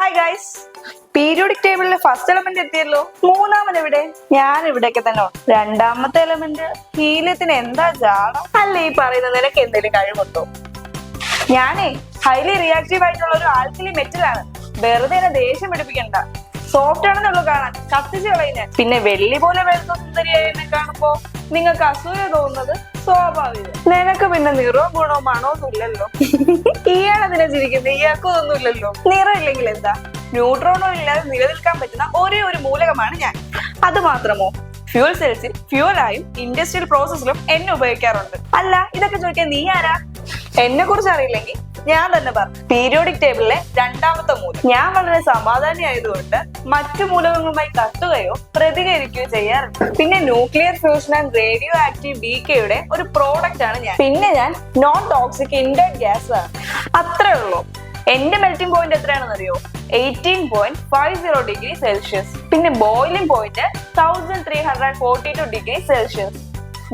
Hi guys, periodic ടേബിളിലെ first element എത്തിയല്ലോ. മൂന്നാമത് എവിടെ? ഞാൻ ഇവിടെയൊക്കെ തന്നെ ഉണ്ട്. രണ്ടാമത്തെ എലമെന്റ് ഹീലിയത്തിന് എന്താ ജാടം? അല്ല ഈ പറയുന്ന നിനക്ക് എന്തെങ്കിലും കഴിവുണ്ടോ? ഞാനേ ഹൈലി റിയാക്റ്റീവ് ആയിട്ടുള്ള ഒരു ആൽക്കലി മെറ്റലാണ്. വെറുതെ എന്നെ ദേഷ്യം പിടിപ്പിക്കണ്ട. സോഫ്റ്റ് ആണെന്നുള്ളൂ കാണാൻ, കത്തിച്ച് കളയുന്ന. പിന്നെ വെള്ളി പോലെ വെളുത്ത സുന്ദരിയായി എന്നെ കാണുമ്പോ നിങ്ങൾക്ക് അസൂയ തോന്നുന്നത് സ്വാഭാവികം. നിനക്ക് പിന്നെ നിറവും ഗുണോ മണോ ഒന്നും ഇല്ലല്ലോ. ഇയാളെന്തിനാ ചിരിക്കുന്നത്? ഇയാൾക്കും ഒന്നും ഇല്ലല്ലോ. നിറം ഇല്ലെങ്കിൽ എന്താ? ന്യൂട്രോണോ ഇല്ലാതെ നിലനിൽക്കാൻ പറ്റുന്ന ഒരേ ഒരു മൂലകമാണ് ഞാൻ. അത് മാത്രമോ? ഫ്യൂൽ സെൽസിൽ ഫ്യൂലായും ഇൻഡസ്ട്രിയൽ പ്രോസസ്സിലും എന്നെ ഉപയോഗിക്കാറുണ്ട്. അല്ല, ഇതൊക്കെ ചോദിക്കാൻ നീ ആരാ? എന്നെ കുറിച്ച് അറിയില്ലെങ്കിൽ ഞാൻ തന്നെ പറഞ്ഞു. പീരിയോഡിക് ടേബിളിലെ രണ്ടാമത്തെ മൂലകം. ഞാൻ വളരെ സമാധാനി ആയതുകൊണ്ട് മറ്റു മൂലകങ്ങളുമായി കത്തുകയോ പ്രതികരിക്കുകയോ ചെയ്യാറുണ്ട്. പിന്നെ nuclear fusion and radioactive ഡീക്കേയുടെ ഒരു പ്രോഡക്റ്റ് ആണ് ഞാൻ. പിന്നെ ഞാൻ നോൺ ടോക്സിക് ഇൻഡേർട്ട് ഗ്യാസ് ആണ്. അത്രേ ഉള്ളൂ. എന്റെ മെൽറ്റിംഗ് പോയിന്റ് എത്രയാണെന്ന് അറിയോ? 18.50 ഡിഗ്രി സെൽഷ്യസ്. പിന്നെ ബോയിലിംഗ് പോയിന്റ് 1342 ഡിഗ്രി സെൽഷ്യസ്.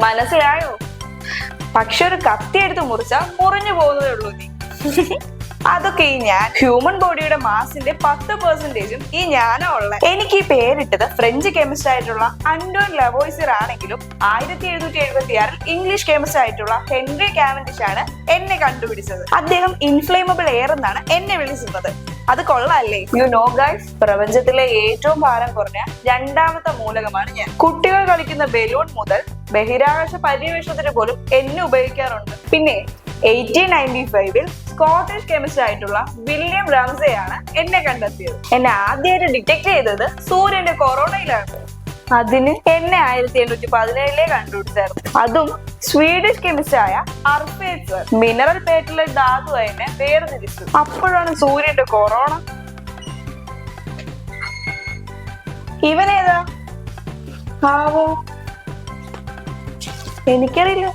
മനസ്സിലായോ? പക്ഷെ ഒരു കത്തി എടുത്ത് മുറിച്ചാൽ മുറിഞ്ഞു പോകുന്നതേ ഉള്ളൂ നീ. അതൊക്കെ ഈ ഞാൻ. ഹ്യൂമൻ ബോഡിയുടെ മാസിന്റെ 10% ഈ ഞാനോ ഉള്ള. എനിക്ക് ഈ പേരിട്ടത് ഫ്രഞ്ച് കെമിസ്റ്റ് ആയിട്ടുള്ള അന്റോൻ ലവോയ്സിർ ആണെങ്കിലും 1776 ഇംഗ്ലീഷ് കെമിസ്റ്റ് ആയിട്ടുള്ള ഹെൻറി കാവൻഡിഷ് ആണ് എന്നെ കണ്ടുപിടിച്ചത്. അദ്ദേഹം ഇൻഫ്ലേമബിൾ എയർ എന്നാണ് എന്നെ വിളിച്ചിരുന്നത്. അത് കൊള്ളാല്ലേ? യു നോ ഗൈസ്, പ്രപഞ്ചത്തിലെ ഏറ്റവും ഭാരം കുറഞ്ഞ രണ്ടാമത്തെ മൂലകമാണ് ഞാൻ. കുട്ടികൾ കളിക്കുന്ന ബലൂൺ മുതൽ ബഹിരാകാശ പര്യവേഷണത്തിന് പോലും എന്നെ ഉപയോഗിക്കാറുണ്ട്. പിന്നെ 1895 സ്കോട്ടിഷ് കെമിസ്റ്റ് ആയിട്ടുള്ള വില്യം റാംസെ ആണ് എന്നെ കണ്ടെത്തിയത്. എന്നെ ആദ്യമായിട്ട് ഡിറ്റക്ട് ചെയ്തത് സൂര്യന്റെ കൊറോണയിലാണ്. അതിന് എന്നെ 1817 കണ്ടുപിടിച്ചായിരുന്നു. അതും സ്വീഡിഷ് കെമിസ്റ്റ് ആയ അർഫേറ്റ്സർ മിനറൽ പേറ്റിലെ ധാതു എന്നെ വേർതിരിച്ചു. അപ്പോഴാണ് സൂര്യന്റെ കൊറോണ. ഇവനേതാ ആവോ? എനിക്കറിയില്ല.